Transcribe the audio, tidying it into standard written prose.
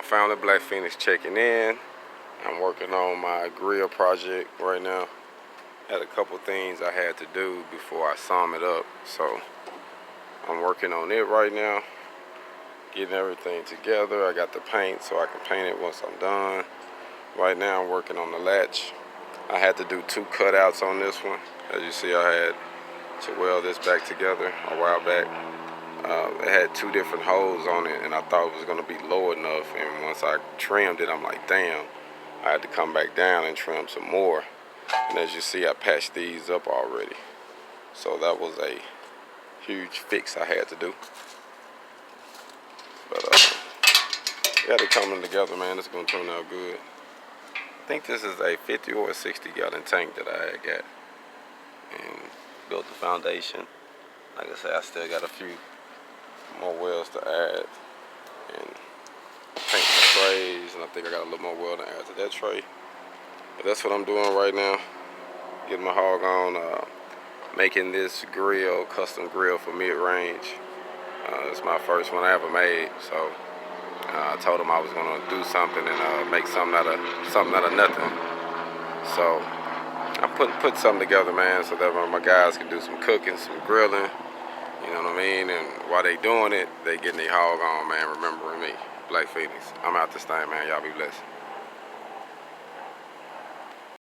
Family Black Phoenix checking in. I'm working on my grill project right now. Had a couple things I had to do before I sum it up, so I'm working on it right now, getting everything together. I got the paint so I can paint it once I'm done. Right now I'm working on the latch. I had to do 2 cutouts on this one. As you see, I had to weld this back together a while back. It had 2 different holes on it, and I thought it was going to be low enough, and once I trimmed it, I'm like, damn, I had to come back down and trim some more. And as you see, I patched these up already. So that was a huge fix I had to do. But got it coming together, man. It's going to turn out good. I think this is a 50 or a 60 gallon tank that I had got. And built the foundation. Like I said, I still got a few more welds to add. And paint the trays. And I think I got a little more weld to add to that tray. But that's what I'm doing right now. Getting my hog on. Making this grill, custom grill for mid-range. It's my first one I ever made. So I told him I was gonna do something and make something out of nothing. So I put something together, man, so that my guys can do some cooking, some grilling. You know what I mean? And while they doing it, they getting their hog on, man. Remembering me, Black Phoenix. I'm out this thing, man. Y'all be blessed.